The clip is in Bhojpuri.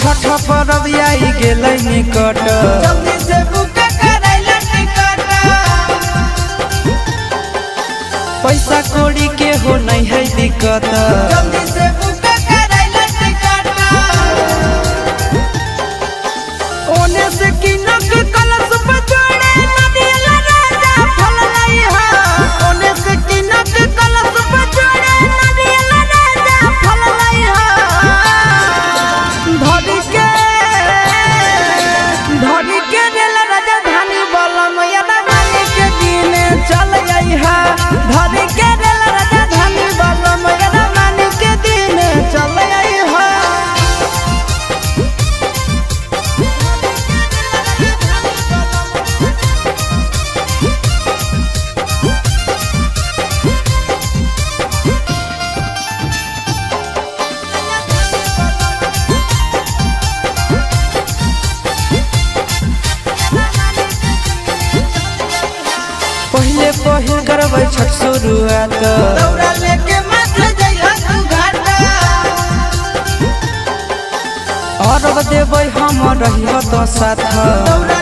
छठ परब आई गेलै निकट, जल्दी से बुक करैला टिकट। पैसा कौड़ी के हो नहीं है दिक्कत, जल्दी से बुक करैला टिकट। ओने से किनक कलश बजोड़े नदिया राजा फल लई हा। ओने से किनक कलश बजोड़े नदिया राजा फल लई हा। धरी के रेल राजधानी बलम यदावानी के दिन चल आई हा। धरी के रेल राजधानी बलम यदावानी के दिन चल आई हा। पहले पहिल करबै छठ शुरुआत, दौड़ा लेके माथे जइहा तू घाट। अरब देबै हम रहियो तो साथ, दौड़ा